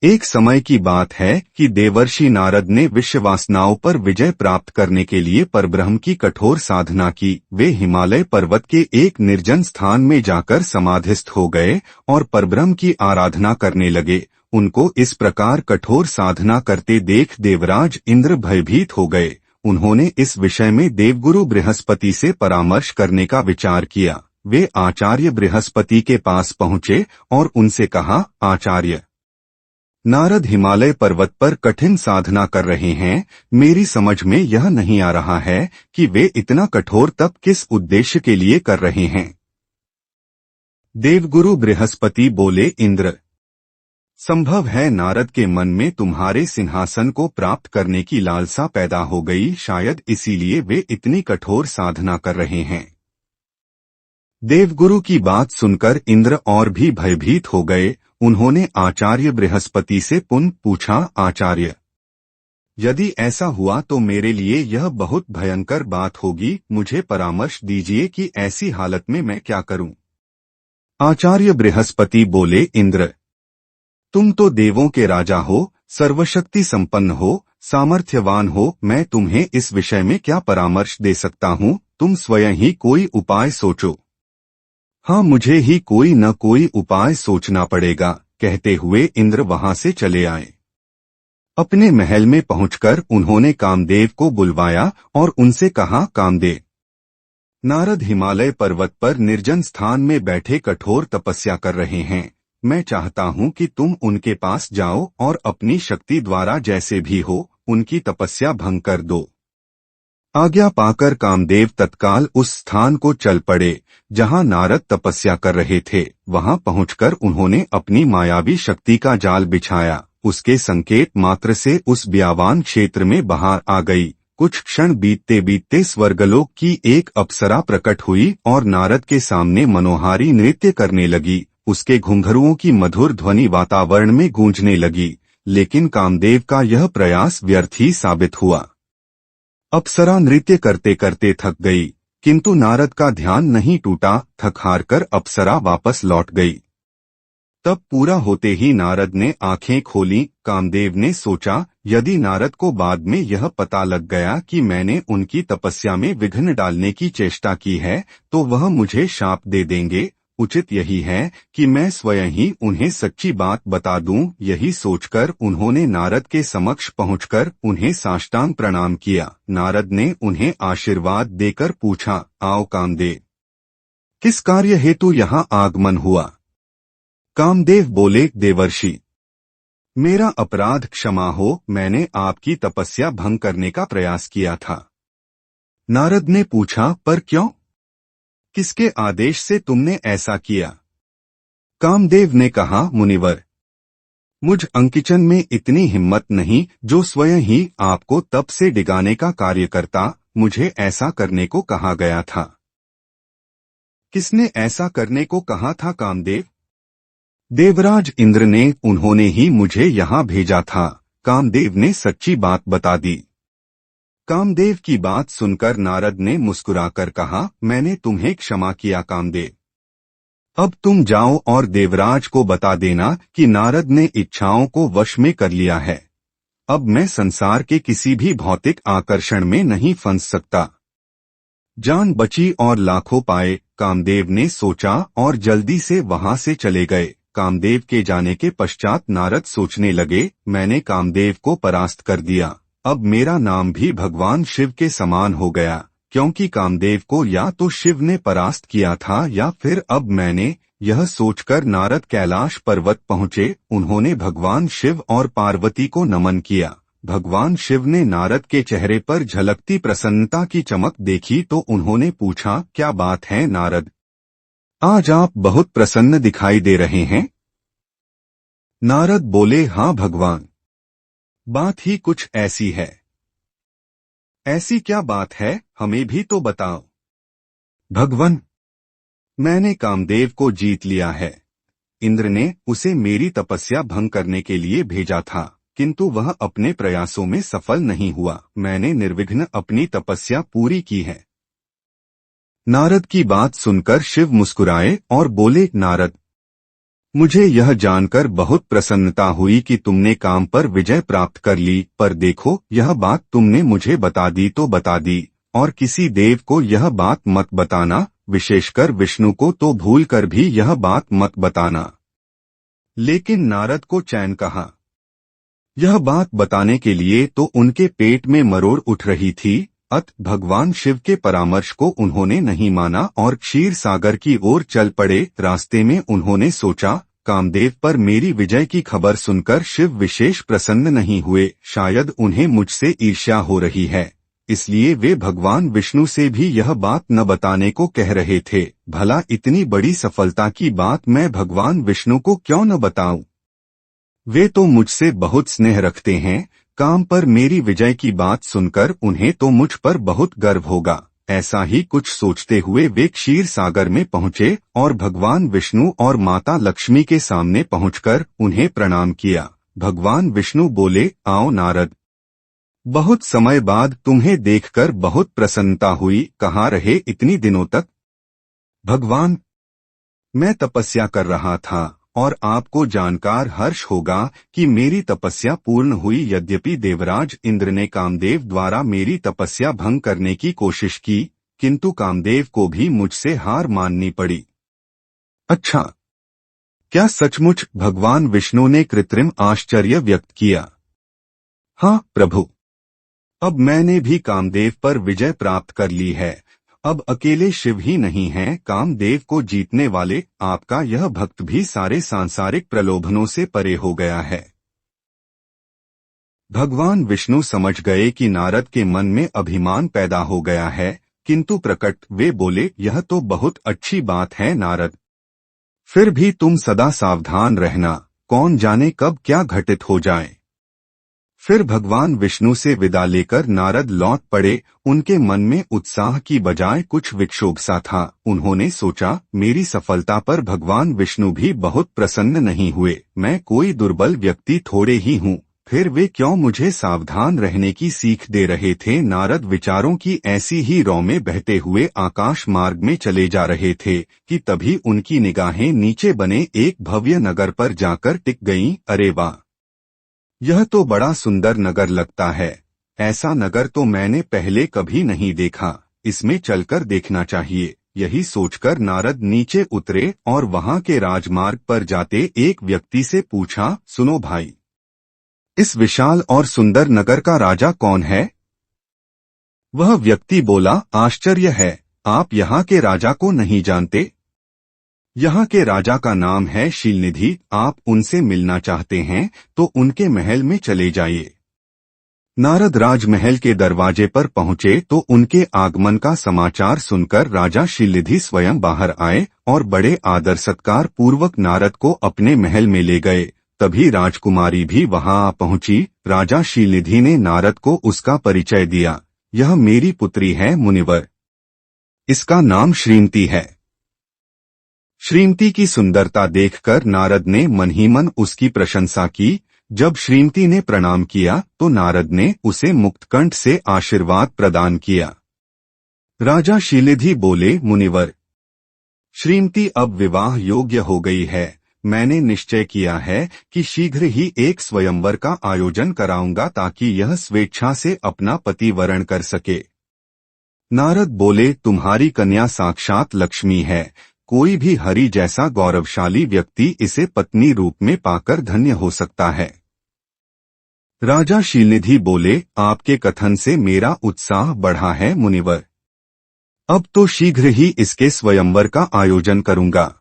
एक समय की बात है कि देवर्षि नारद ने विश्ववासनाओं पर विजय प्राप्त करने के लिए परब्रह्म की कठोर साधना की। वे हिमालय पर्वत के एक निर्जन स्थान में जाकर समाधिस्थ हो गए और परब्रह्म की आराधना करने लगे। उनको इस प्रकार कठोर साधना करते देख देवराज इंद्र भयभीत हो गए। उन्होंने इस विषय में देवगुरु बृहस्पति से परामर्श करने का विचार किया। वे आचार्य बृहस्पति के पास पहुंचे और उनसे कहा, आचार्य नारद हिमालय पर्वत पर कठिन साधना कर रहे हैं। मेरी समझ में यह नहीं आ रहा है कि वे इतना कठोर तप किस उद्देश्य के लिए कर रहे हैं। देवगुरु बृहस्पति बोले, इंद्र, संभव है नारद के मन में तुम्हारे सिंहासन को प्राप्त करने की लालसा पैदा हो गई, शायद इसीलिए वे इतनी कठोर साधना कर रहे हैं। देवगुरु की बात सुनकर इंद्र और भी भयभीत हो गए। उन्होंने आचार्य बृहस्पति से पुनः पूछा, आचार्य, यदि ऐसा हुआ तो मेरे लिए यह बहुत भयंकर बात होगी। मुझे परामर्श दीजिए कि ऐसी हालत में मैं क्या करूं। आचार्य बृहस्पति बोले, इंद्र, तुम तो देवों के राजा हो, सर्वशक्ति संपन्न हो, सामर्थ्यवान हो। मैं तुम्हें इस विषय में क्या परामर्श दे सकता हूं। तुम स्वयं ही कोई उपाय सोचो। हाँ, मुझे ही कोई न कोई उपाय सोचना पड़ेगा। कहते हुए इंद्र वहां से चले आए। अपने महल में पहुंचकर उन्होंने कामदेव को बुलवाया और उनसे कहा, कामदेव, नारद हिमालय पर्वत पर निर्जन स्थान में बैठे कठोर तपस्या कर रहे हैं। मैं चाहता हूं कि तुम उनके पास जाओ और अपनी शक्ति द्वारा जैसे भी हो उनकी तपस्या भंग कर दो। आज्ञा पाकर कामदेव तत्काल उस स्थान को चल पड़े जहां नारद तपस्या कर रहे थे। वहां पहुंचकर उन्होंने अपनी मायावी शक्ति का जाल बिछाया। उसके संकेत मात्र से उस ब्यावान क्षेत्र में बाहर आ गई। कुछ क्षण बीतते बीतते स्वर्गलोक की एक अप्सरा प्रकट हुई और नारद के सामने मनोहारी नृत्य करने लगी। उसके घुंघरुओं की मधुर ध्वनि वातावरण में गूंजने लगी, लेकिन कामदेव का यह प्रयास व्यर्थ ही साबित हुआ। अप्सरा नृत्य करते करते थक गई, किंतु नारद का ध्यान नहीं टूटा। थक हार कर अप्सरा वापस लौट गई। तब पूरा होते ही नारद ने आंखें खोलीं। कामदेव ने सोचा, यदि नारद को बाद में यह पता लग गया कि मैंने उनकी तपस्या में विघ्न डालने की चेष्टा की है तो वह मुझे शाप दे देंगे। उचित यही है कि मैं स्वयं ही उन्हें सच्ची बात बता दूं। यही सोचकर उन्होंने नारद के समक्ष पहुंचकर उन्हें साष्टांग प्रणाम किया। नारद ने उन्हें आशीर्वाद देकर पूछा, आओ कामदेव, किस कार्य हेतु यहाँ आगमन हुआ। कामदेव बोले, देवर्षि, मेरा अपराध क्षमा हो। मैंने आपकी तपस्या भंग करने का प्रयास किया था। नारद ने पूछा, पर क्यों? किसके आदेश से तुमने ऐसा किया? कामदेव ने कहा, मुनिवर, मुझ अंकिचन में इतनी हिम्मत नहीं जो स्वयं ही आपको तप से डिगाने का कार्य करता। मुझे ऐसा करने को कहा गया था। किसने ऐसा करने को कहा था कामदेव? देवराज इंद्र ने। उन्होंने ही मुझे यहाँ भेजा था। कामदेव ने सच्ची बात बता दी। कामदेव की बात सुनकर नारद ने मुस्कुराकर कहा, मैंने तुम्हें क्षमा किया कामदेव। अब तुम जाओ और देवराज को बता देना कि नारद ने इच्छाओं को वश में कर लिया है। अब मैं संसार के किसी भी भौतिक आकर्षण में नहीं फंस सकता। जान बची और लाखों पाए, कामदेव ने सोचा और जल्दी से वहां से चले गए। कामदेव के जाने के पश्चात नारद सोचने लगे, मैंने कामदेव को परास्त कर दिया। अब मेरा नाम भी भगवान शिव के समान हो गया, क्योंकि कामदेव को या तो शिव ने परास्त किया था या फिर अब मैंने। यह सोचकर नारद कैलाश पर्वत पहुँचे। उन्होंने भगवान शिव और पार्वती को नमन किया। भगवान शिव ने नारद के चेहरे पर झलकती प्रसन्नता की चमक देखी तो उन्होंने पूछा, क्या बात है नारद, आज आप बहुत प्रसन्न दिखाई दे रहे हैं। नारद बोले, हाँ भगवान, बात ही कुछ ऐसी है। ऐसी क्या बात है, हमें भी तो बताओ। भगवान, मैंने कामदेव को जीत लिया है। इंद्र ने उसे मेरी तपस्या भंग करने के लिए भेजा था, किंतु वह अपने प्रयासों में सफल नहीं हुआ। मैंने निर्विघ्न अपनी तपस्या पूरी की है। नारद की बात सुनकर शिव मुस्कुराए और बोले, नारद, मुझे यह जानकर बहुत प्रसन्नता हुई कि तुमने काम पर विजय प्राप्त कर ली, पर देखो यह बात तुमने मुझे बता दी तो बता दी, और किसी देव को यह बात मत बताना, विशेषकर विष्णु को तो भूल कर भी यह बात मत बताना। लेकिन नारद को चैन कहा। यह बात बताने के लिए तो उनके पेट में मरोड़ उठ रही थी, अत भगवान शिव के परामर्श को उन्होंने नहीं माना और क्षीर सागर की ओर चल पड़े। रास्ते में उन्होंने सोचा, कामदेव पर मेरी विजय की खबर सुनकर शिव विशेष प्रसन्न नहीं हुए, शायद उन्हें मुझसे ईर्ष्या हो रही है, इसलिए वे भगवान विष्णु से भी यह बात न बताने को कह रहे थे। भला इतनी बड़ी सफलता की बात मैं भगवान विष्णु को क्यों न बताऊं? वे तो मुझसे बहुत स्नेह रखते हैं, काम पर मेरी विजय की बात सुनकर उन्हें तो मुझ पर बहुत गर्व होगा। ऐसा ही कुछ सोचते हुए वे क्षीर सागर में पहुंचे और भगवान विष्णु और माता लक्ष्मी के सामने पहुंचकर उन्हें प्रणाम किया। भगवान विष्णु बोले, आओ नारद, बहुत समय बाद तुम्हें देखकर बहुत प्रसन्नता हुई, कहाँ रहे इतनी दिनों तक? भगवान, मैं तपस्या कर रहा था और आपको जानकर हर्ष होगा कि मेरी तपस्या पूर्ण हुई। यद्यपि देवराज इंद्र ने कामदेव द्वारा मेरी तपस्या भंग करने की कोशिश की, किंतु कामदेव को भी मुझसे हार माननी पड़ी। अच्छा, क्या सचमुच? भगवान विष्णु ने कृत्रिम आश्चर्य व्यक्त किया। हाँ प्रभु, अब मैंने भी कामदेव पर विजय प्राप्त कर ली है। अब अकेले शिव ही नहीं हैं कामदेव को जीतने वाले, आपका यह भक्त भी सारे सांसारिक प्रलोभनों से परे हो गया है। भगवान विष्णु समझ गए कि नारद के मन में अभिमान पैदा हो गया है, किंतु प्रकट वे बोले, यह तो बहुत अच्छी बात है नारद, फिर भी तुम सदा सावधान रहना, कौन जाने कब क्या घटित हो जाए। फिर भगवान विष्णु से विदा लेकर नारद लौट पड़े। उनके मन में उत्साह की बजाय कुछ विक्षोभ सा था। उन्होंने सोचा, मेरी सफलता पर भगवान विष्णु भी बहुत प्रसन्न नहीं हुए, मैं कोई दुर्बल व्यक्ति थोड़े ही हूँ, फिर वे क्यों मुझे सावधान रहने की सीख दे रहे थे। नारद विचारों की ऐसी ही रौ में बहते हुए आकाश मार्ग में चले जा रहे थे कि तभी उनकी निगाहें नीचे बने एक भव्य नगर पर जाकर टिक गईं। अरे वाह, यह तो बड़ा सुंदर नगर लगता है, ऐसा नगर तो मैंने पहले कभी नहीं देखा, इसमें चलकर देखना चाहिए। यही सोचकर नारद नीचे उतरे और वहां के राजमार्ग पर जाते एक व्यक्ति से पूछा, सुनो भाई, इस विशाल और सुंदर नगर का राजा कौन है? वह व्यक्ति बोला, आश्चर्य है, आप यहाँ के राजा को नहीं जानते? यहाँ के राजा का नाम है शीलनिधि, आप उनसे मिलना चाहते हैं तो उनके महल में चले जाइए। नारद राजमहल के दरवाजे पर पहुंचे तो उनके आगमन का समाचार सुनकर राजा शीलनिधि स्वयं बाहर आए और बड़े आदर सत्कार पूर्वक नारद को अपने महल में ले गए। तभी राजकुमारी भी वहां आ पहुंची। राजा शीलनिधि ने नारद को उसका परिचय दिया, यह मेरी पुत्री है मुनिवर, इसका नाम श्रीमती है। श्रीमती की सुंदरता देखकर नारद ने मन ही मन उसकी प्रशंसा की। जब श्रीमती ने प्रणाम किया तो नारद ने उसे मुक्तकंठ से आशीर्वाद प्रदान किया। राजा शीलनिधि बोले, मुनिवर, श्रीमती अब विवाह योग्य हो गई है। मैंने निश्चय किया है कि शीघ्र ही एक स्वयंवर का आयोजन कराऊंगा ताकि यह स्वेच्छा से अपना पति वरण कर सके। नारद बोले, तुम्हारी कन्या साक्षात लक्ष्मी है, कोई भी हरि जैसा गौरवशाली व्यक्ति इसे पत्नी रूप में पाकर धन्य हो सकता है। राजा शीलनिधि बोले, आपके कथन से मेरा उत्साह बढ़ा है मुनिवर, अब तो शीघ्र ही इसके स्वयंवर का आयोजन करूंगा।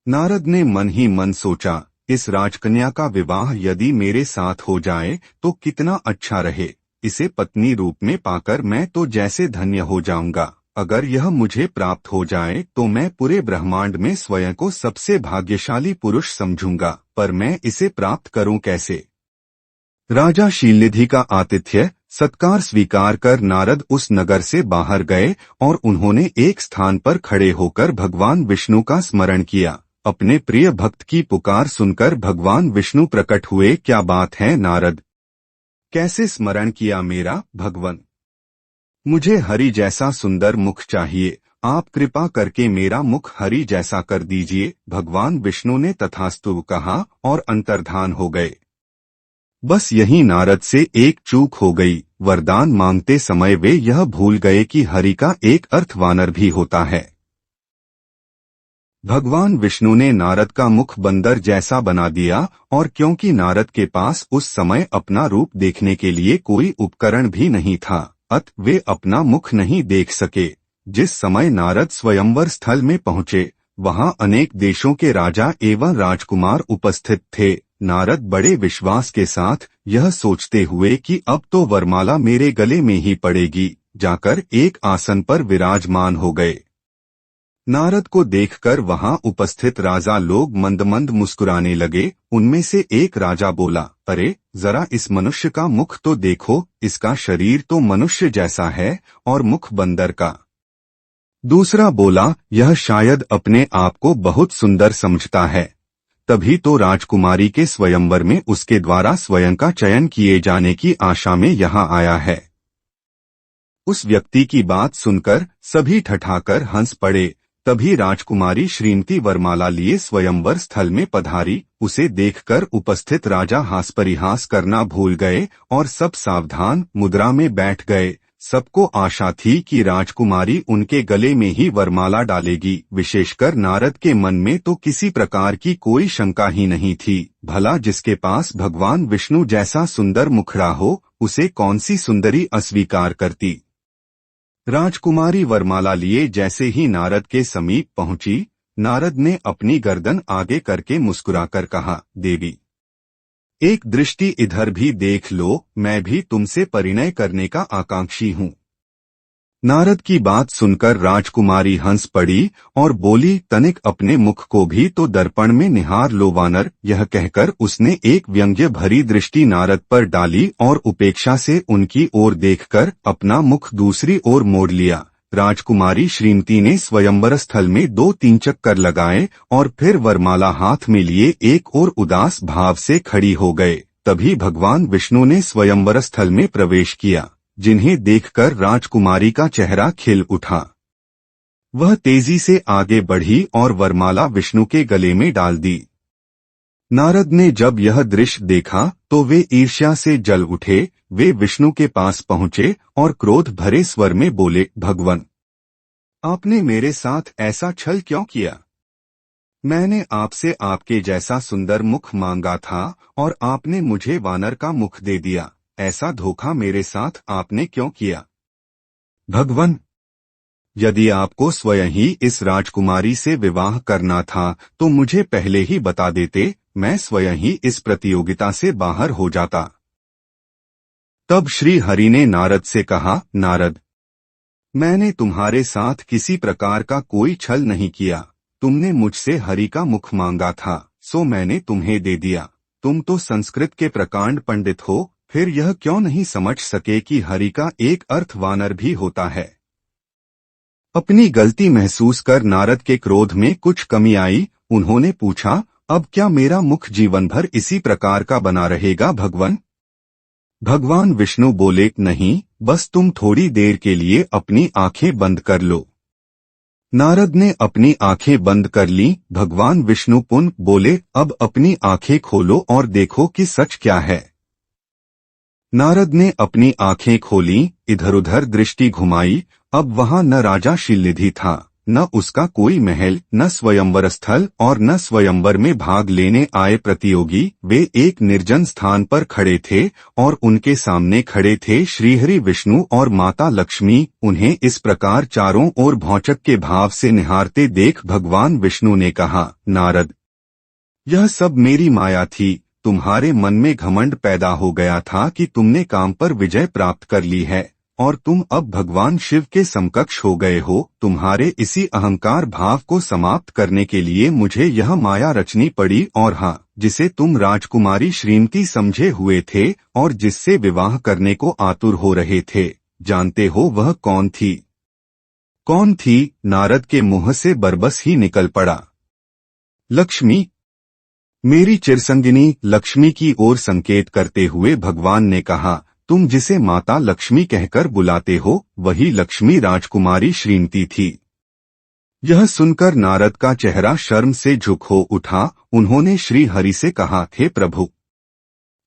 नारद ने मन ही मन सोचा, इस राजकन्या का विवाह यदि मेरे साथ हो जाए तो कितना अच्छा रहे, इसे पत्नी रूप में पाकर मैं तो जैसे धन्य हो जाऊंगा। अगर यह मुझे प्राप्त हो जाए तो मैं पूरे ब्रह्मांड में स्वयं को सबसे भाग्यशाली पुरुष समझूंगा, पर मैं इसे प्राप्त करूं कैसे? राजा शीलनिधि का आतिथ्य सत्कार स्वीकार कर नारद उस नगर से बाहर गए और उन्होंने एक स्थान पर खड़े होकर भगवान विष्णु का स्मरण किया। अपने प्रिय भक्त की पुकार सुनकर भगवान विष्णु प्रकट हुए। क्या बात है नारद, कैसे स्मरण किया मेरा भगवन? मुझे हरि जैसा सुंदर मुख चाहिए, आप कृपा करके मेरा मुख हरि जैसा कर दीजिए। भगवान विष्णु ने तथास्तु कहा और अंतर्धान हो गए। बस यही नारद से एक चूक हो गई। वरदान मांगते समय वे यह भूल गए कि हरि का एक अर्थ वानर भी होता है। भगवान विष्णु ने नारद का मुख बंदर जैसा बना दिया, और क्योंकि नारद के पास उस समय अपना रूप देखने के लिए कोई उपकरण भी नहीं था, अतः वे अपना मुख नहीं देख सके। जिस समय नारद स्वयंवर स्थल में पहुंचे, वहां अनेक देशों के राजा एवं राजकुमार उपस्थित थे। नारद बड़े विश्वास के साथ यह सोचते हुए कि अब तो वरमाला मेरे गले में ही पड़ेगी, जाकर एक आसन पर विराजमान हो गए। नारद को देखकर वहां उपस्थित राजा लोग मंद मंद मुस्कुराने लगे। उनमें से एक राजा बोला, अरे जरा इस मनुष्य का मुख तो देखो, इसका शरीर तो मनुष्य जैसा है और मुख बंदर का। दूसरा बोला, यह शायद अपने आप को बहुत सुंदर समझता है, तभी तो राजकुमारी के स्वयंवर में उसके द्वारा स्वयं का चयन किए जाने की आशा में यहाँ आया है। उस व्यक्ति की बात सुनकर सभी ठठाकर हंस पड़े। तभी राजकुमारी श्रीमती वरमाला लिए स्वयंवर स्थल में पधारी। उसे देखकर उपस्थित राजा हास परिहास करना भूल गए और सब सावधान मुद्रा में बैठ गए। सबको आशा थी कि राजकुमारी उनके गले में ही वरमाला डालेगी। विशेषकर नारद के मन में तो किसी प्रकार की कोई शंका ही नहीं थी। भला जिसके पास भगवान विष्णु जैसा सुंदर मुखड़ा हो, उसे कौन सी सुंदरी अस्वीकार करती। राजकुमारी वरमाला लिए जैसे ही नारद के समीप पहुंची, नारद ने अपनी गर्दन आगे करके मुस्कुराकर कहा, देवी एक दृष्टि इधर भी देख लो, मैं भी तुमसे परिणय करने का आकांक्षी हूँ। नारद की बात सुनकर राजकुमारी हंस पड़ी और बोली, तनिक अपने मुख को भी तो दर्पण में निहार लो वानर। यह कहकर उसने एक व्यंग्य भरी दृष्टि नारद पर डाली और उपेक्षा से उनकी ओर देखकर अपना मुख दूसरी ओर मोड़ लिया। राजकुमारी श्रीमती ने स्वयंवर स्थल में 2-3 चक्कर लगाए और फिर वरमाला हाथ में लिए एक और उदास भाव से खड़ी हो गए। तभी भगवान विष्णु ने स्वयंवर स्थल में प्रवेश किया, जिन्हें देखकर राजकुमारी का चेहरा खिल उठा। वह तेजी से आगे बढ़ी और वरमाला विष्णु के गले में डाल दी। नारद ने जब यह दृश्य देखा तो वे ईर्ष्या से जल उठे। वे विष्णु के पास पहुंचे और क्रोध भरे स्वर में बोले, भगवान, आपने मेरे साथ ऐसा छल क्यों किया? मैंने आपसे आपके जैसा सुंदर मुख मांगा था और आपने मुझे वानर का मुख दे दिया। ऐसा धोखा मेरे साथ आपने क्यों किया? भगवान, यदि आपको स्वयं ही इस राजकुमारी से विवाह करना था तो मुझे पहले ही बता देते, मैं स्वयं ही इस प्रतियोगिता से बाहर हो जाता। तब श्री हरि ने नारद से कहा, नारद, मैंने तुम्हारे साथ किसी प्रकार का कोई छल नहीं किया। तुमने मुझसे हरि का मुख मांगा था, सो मैंने तुम्हें दे दिया। तुम तो संस्कृत के प्रकांड पंडित हो, फिर यह क्यों नहीं समझ सके कि हरि का एक अर्थ वानर भी होता है? अपनी गलती महसूस कर नारद के क्रोध में कुछ कमी आई। उन्होंने पूछा, अब क्या मेरा मुख जीवन भर इसी प्रकार का बना रहेगा भगवान? भगवान विष्णु बोले, नहीं, बस तुम थोड़ी देर के लिए अपनी आंखें बंद कर लो। नारद ने अपनी आंखें बंद कर लीं। भगवान विष्णु पुनः बोले, अब अपनी आंखें खोलो और देखो कि सच क्या है। नारद ने अपनी आंखें खोलीं, इधर उधर दृष्टि घुमाई। अब वहां न राजा शिलनिधि था, न उसका कोई महल, न स्वयंवर स्थल और न स्वयंवर में भाग लेने आए प्रतियोगी। वे एक निर्जन स्थान पर खड़े थे और उनके सामने खड़े थे श्रीहरि विष्णु और माता लक्ष्मी। उन्हें इस प्रकार चारों ओर भौचक के भाव से निहारते देख भगवान विष्णु ने कहा, नारद, यह सब मेरी माया थी। तुम्हारे मन में घमंड पैदा हो गया था कि तुमने काम पर विजय प्राप्त कर ली है और तुम अब भगवान शिव के समकक्ष हो गए हो। तुम्हारे इसी अहंकार भाव को समाप्त करने के लिए मुझे यह माया रचनी पड़ी। और हाँ, जिसे तुम राजकुमारी श्रीमती समझे हुए थे और जिससे विवाह करने को आतुर हो रहे थे, जानते हो वह कौन थी? कौन थी? नारद के मुंह से बरबस ही निकल पड़ा, लक्ष्मी। मेरी चिरसंगिनी लक्ष्मी की ओर संकेत करते हुए भगवान ने कहा, तुम जिसे माता लक्ष्मी कहकर बुलाते हो, वही लक्ष्मी राजकुमारी श्रीमती थी। यह सुनकर नारद का चेहरा शर्म से झुक हो उठा। उन्होंने श्री हरि से कहा, हे प्रभु,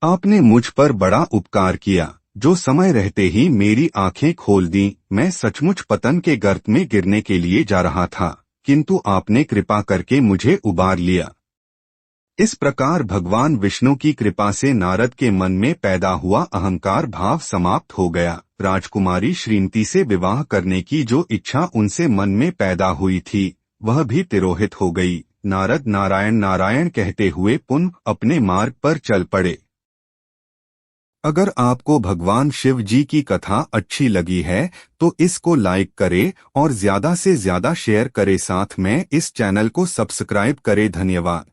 आपने मुझ पर बड़ा उपकार किया, जो समय रहते ही मेरी आंखें खोल दी। मैं सचमुच पतन के गर्त में गिरने के लिए जा रहा था, किंतु आपने कृपा करके मुझे उबार लिया। इस प्रकार भगवान विष्णु की कृपा से नारद के मन में पैदा हुआ अहंकार भाव समाप्त हो गया। राजकुमारी श्रीमती से विवाह करने की जो इच्छा उनसे मन में पैदा हुई थी, वह भी तिरोहित हो गई। नारद नारायण नारायण कहते हुए पुनः अपने मार्ग पर चल पड़े। अगर आपको भगवान शिव जी की कथा अच्छी लगी है तो इसको लाइक करें और ज्यादा से ज्यादा शेयर करें। साथ में इस चैनल को सब्सक्राइब करें। धन्यवाद।